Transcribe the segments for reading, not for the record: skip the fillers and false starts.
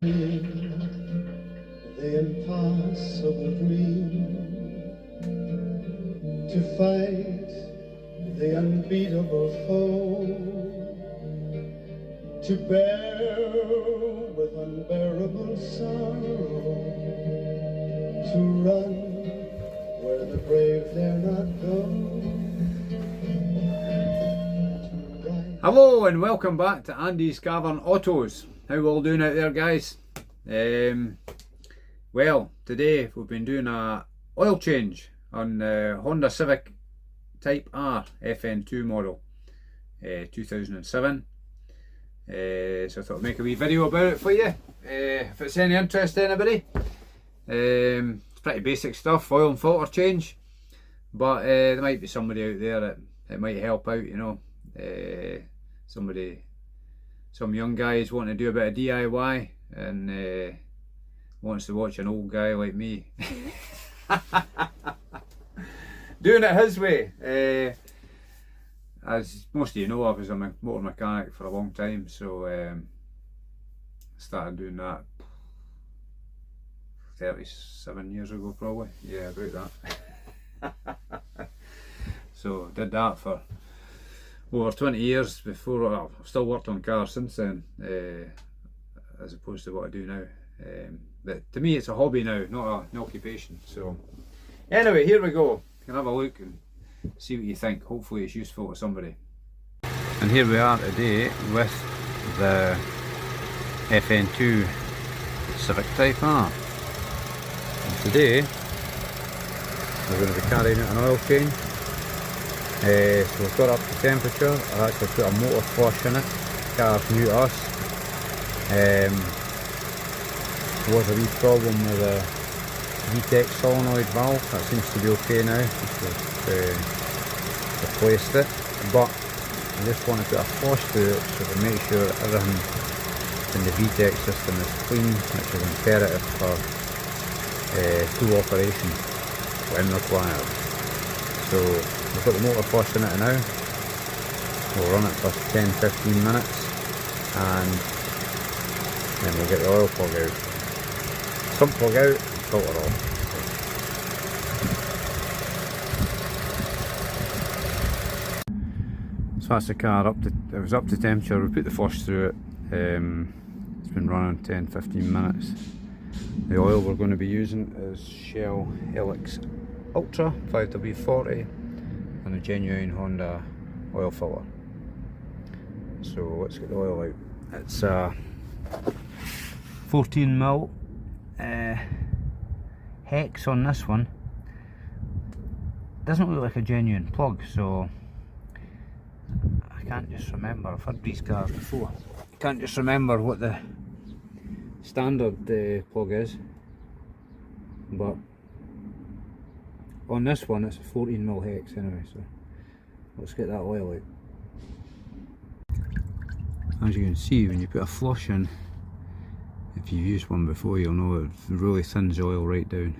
The impossible dream to fight the unbeatable foe, to bear with unbearable sorrow, to run where the brave dare not go. Hello and welcome back to Andy's Cavern Autos. How we all doing out there, guys? Well, today we've been doing a oil change on the Honda Civic Type R Fn2 model, 2007. So I thought I'd make a wee video about it for you, if it's any interest to anybody. It's pretty basic stuff, oil and filter change, but there might be somebody out there that it might help out, you know. Some young guys wanting to do a bit of DIY and wants to watch an old guy like me doing it his way. As most of you know, I was a motor mechanic for a long time, so I started doing that 37 years ago probably, yeah, about that. So did that for over 20 years before. Well, I've still worked on cars since then, as opposed to what I do now. But to me it's a hobby now, not an occupation. So anyway, here we go. You can have a look and see what you think. Hopefully it's useful to somebody. And here we are today with the Fn2 Civic Type R. And today we're going to be carrying out an oil change. So we've got up to temperature. I've actually put a motor flush in it. The car's new to us. There was a wee problem with the VTEC solenoid valve. That seems to be okay now. We've replaced it, but I just want to put a flush through it so to make sure everything in the VTEC system is clean, which is imperative for full operation when required. So we've got the motor flush in it now. We'll run it for 10-15 minutes and then we'll get the oil plug out. Sump plug out and filter off. So that's the car it was up to temperature. We put the flush through it. It's been running 10-15 minutes. The oil we're going to be using is Shell Helix Ultra 5W40 and a genuine Honda oil filter. So let's get the oil out. It's a 14mm hex on this one. Doesn't look like a genuine plug, so I can't just remember. I've had these cars before. I can't just remember what the standard plug is, but on this one it's a 14mm hex anyway, so let's get that oil out. As you can see, when you put a flush in, if you've used one before you'll know it really thins the oil right down,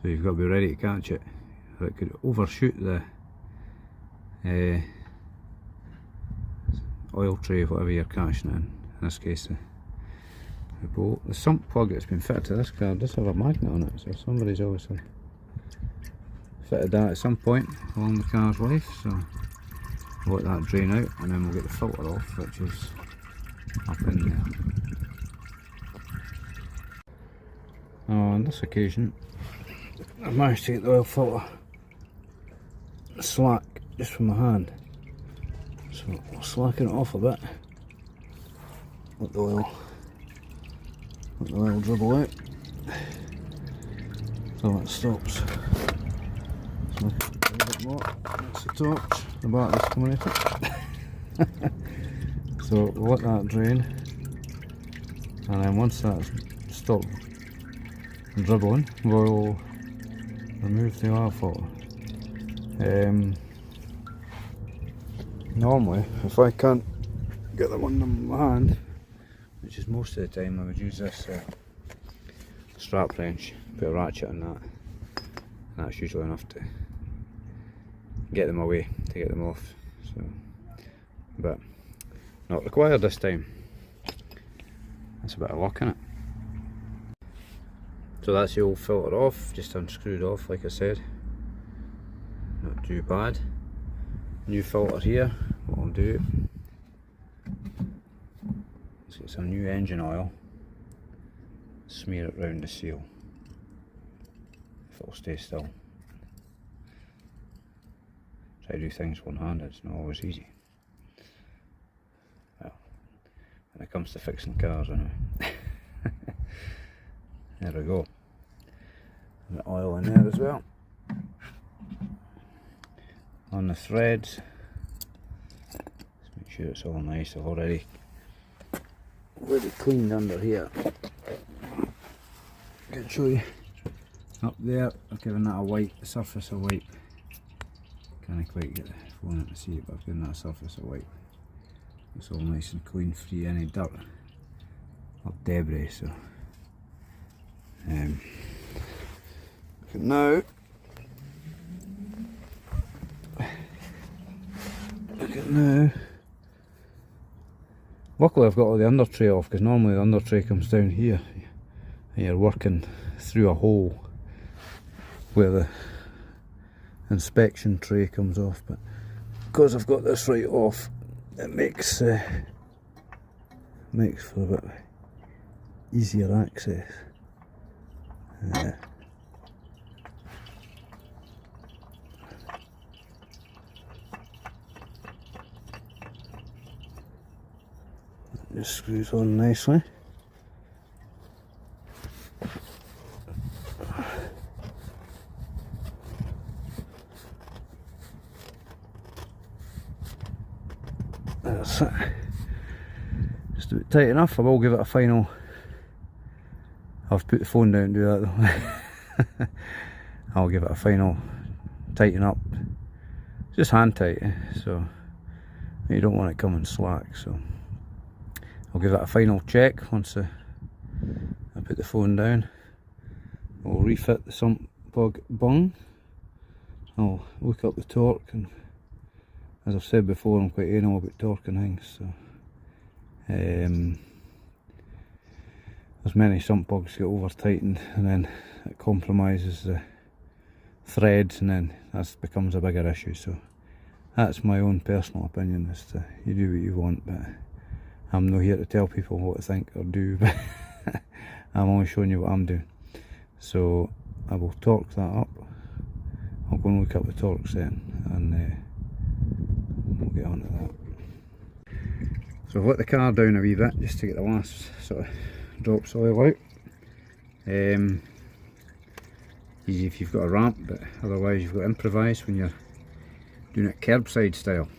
so you've got to be ready to catch it, or it could overshoot the oil tray, whatever you're catching it in this case the bolt. The sump plug that's been fitted to this car does have a magnet on it, so somebody's obviously fitted that at some point along the car's life. So we'll let that drain out and then we'll get the filter off, which is up in there. On this occasion I've managed to get the oil filter slack just from my hand, so I'll slacken it off a bit, let the oil dribble out so it stops. So a little bit more, that's the torch, the battery's coming out. So we'll let that drain, and then once that's stopped dribbling, we'll remove the oil filter. Normally, if I can't get the one in my hand, which is most of the time, I would use this strap wrench, put a ratchet on that, and that's usually enough to get them away, to get them off. So, but not required this time. That's a bit of luck in it. So that's the old filter off, just unscrewed off like I said. Not too bad. New filter here, what I'll do, let's get some new engine oil, smear it round the seal, if it'll stay still. Try to do things one-handed, it's not always easy. Well, when it comes to fixing cars anyway. There we go. The oil in there as well. On the threads, let's make sure it's all nice. I've already cleaned under here. I can show you up there. I've given that a wipe, the surface a wipe. Can't quite get the phone in to see it, but I've given that a surface a wipe. It's all nice and clean, free any dirt or debris. So now. Look at now. Luckily I've got all the under tray off, because normally the under tray comes down here and you're working through a hole where the inspection tray comes off, but because I've got this right off, it makes for a bit easier access. Just screws on nicely. That's it. Just about tight enough. I will give it a final. I'll put the phone down and do that though. I'll give it a final tighten up. Just hand tight, so you don't want it coming slack. So I'll give that a final check once I put the phone down. I'll refit the sump plug bung. I'll look up the torque, and as I've said before, I'm quite anal about torque and things. So as many sump plugs get over tightened, and then it compromises the threads, and then that becomes a bigger issue. So that's my own personal opinion, as to you do what you want, but I'm not here to tell people what to think or do, but I'm only showing you what I'm doing. So I will torque that up. I'll go and look up the torque setting, and we'll get on to that. So I've let the car down a wee bit just to get the last sort of drops oil out. Easy if you've got a ramp, but otherwise you've got to improvise when you're doing it curbside style.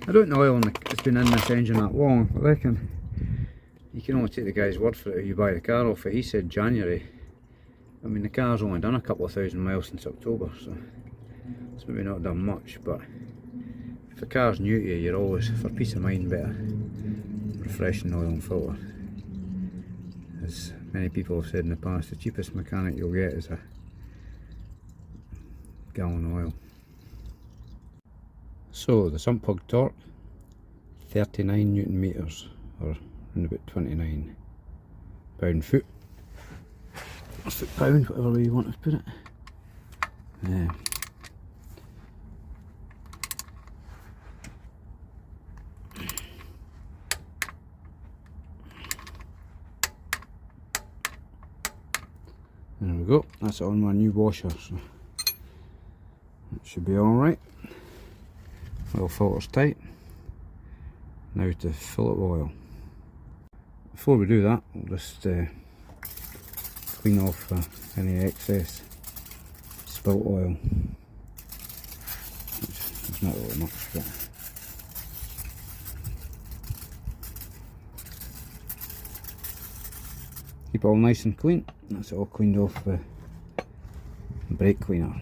I don't know oil it's been in this engine that long, but I reckon you can only take the guy's word for it if you buy the car off it. He said January. I mean, the car's only done a couple of thousand miles since October, so it's maybe not done much, but if the car's new to you, you're always, for peace of mind, better refreshing oil and filter. As many people have said in the past, the cheapest mechanic you'll get is a gallon of oil. So the sump plug torque, 39 Newton meters, or around about 29 pound-foot, or foot-pound, whatever way you want to put it. Yeah. There we go, that's on my new washer, so that should be alright. Oil filter's tight. Now to fill it with oil. Before we do that, we'll just clean off any excess spilt oil. There's not really much, but keep it all nice and clean. That's it all cleaned off with brake cleaner.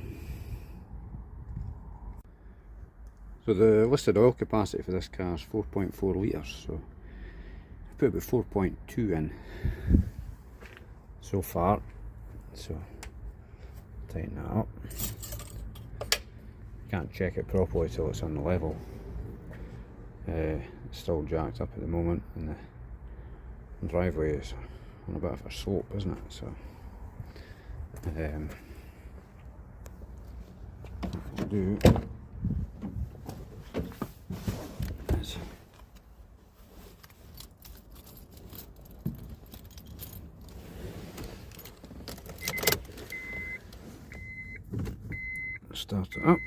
So the listed oil capacity for this car is 4.4 litres, so I put about 4.2 in so far, so tighten that up. Can't check it properly till it's on the level. It's still jacked up at the moment, and the driveway is on a bit of a slope, isn't it? So what I'll do is start it up.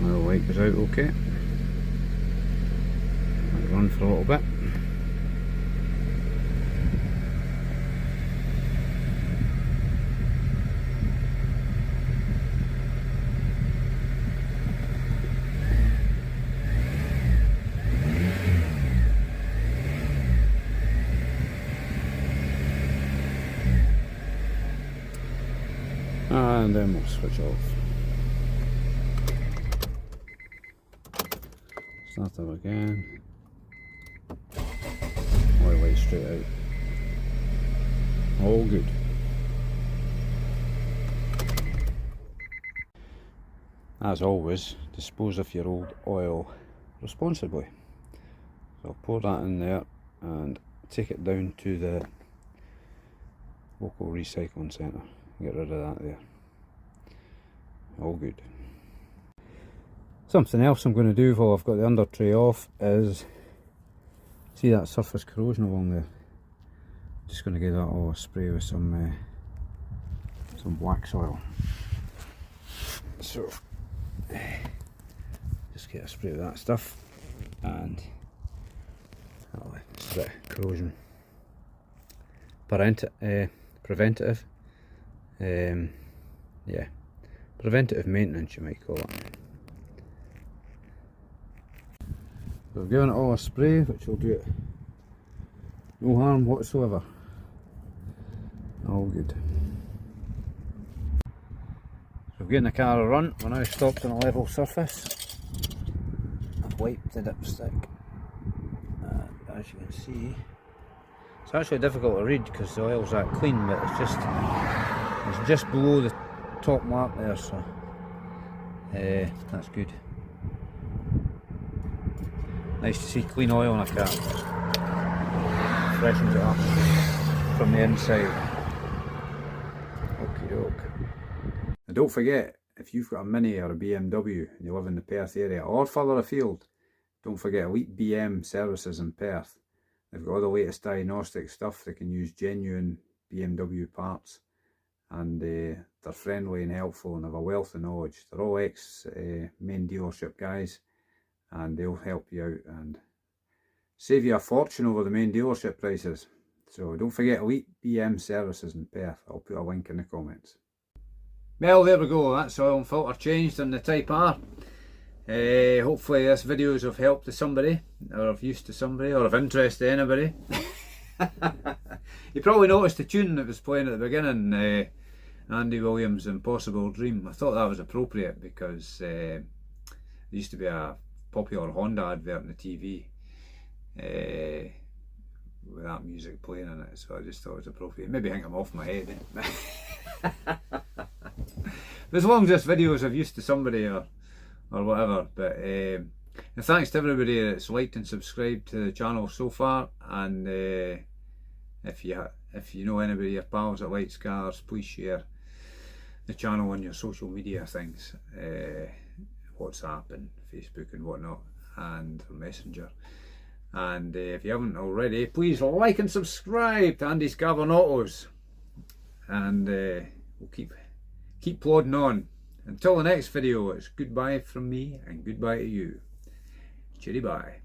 The light is out okay. Might run for a little bit. And then we'll switch off. Start up again. Oil light straight out. All good. As always, dispose of your old oil responsibly. So I'll pour that in there and take it down to the local recycling centre. Get rid of that there. All good. Something else I'm going to do while I've got the under tray off is, see that surface corrosion along there? Just going to give that all a spray with some wax oil. So just get a spray of that stuff, and it's a bit of corrosion preventative. Yeah, preventative maintenance you might call it. So I've given it all a spray, which will do it no harm whatsoever. All good. So getting the car a run, we're now stopped on a level surface. I've wiped the dipstick, and as you can see, it's actually difficult to read because the oil's that clean, but it's just below the top mark there, so that's good. Nice to see clean oil in a car. Freshens it up from the inside. Okie doke. And don't forget, if you've got a Mini or a BMW and you live in the Perth area or further afield, don't forget Elite BM services in Perth. They've got all the latest diagnostic stuff. They can use genuine BMW parts, and they're friendly and helpful and have a wealth of knowledge. They're all ex-main dealership guys, and they'll help you out and save you a fortune over the main dealership prices. So don't forget Elite BM services in Perth. I'll put a link in the comments. Well, there we go. That's oil and filter changed on the Type R. Hopefully this video is of help to somebody, or of use to somebody, or of interest to anybody. You probably noticed the tune that was playing at the beginning, Andy Williams' Impossible Dream. I thought that was appropriate because there used to be a popular Honda advert on the TV with that music playing in it, so I just thought it was appropriate. Maybe hang them off my head. But as long as this video is of use to somebody or whatever. But and thanks to everybody that's liked and subscribed to the channel so far, and if you know anybody, your pals that likes cars, please share the channel on your social media things, WhatsApp and Facebook and whatnot, and Messenger. And if you haven't already, please like and subscribe to Andy's Carbon Autos, and we'll keep plodding on. Until the next video, it's goodbye from me and goodbye to you. Cheery bye.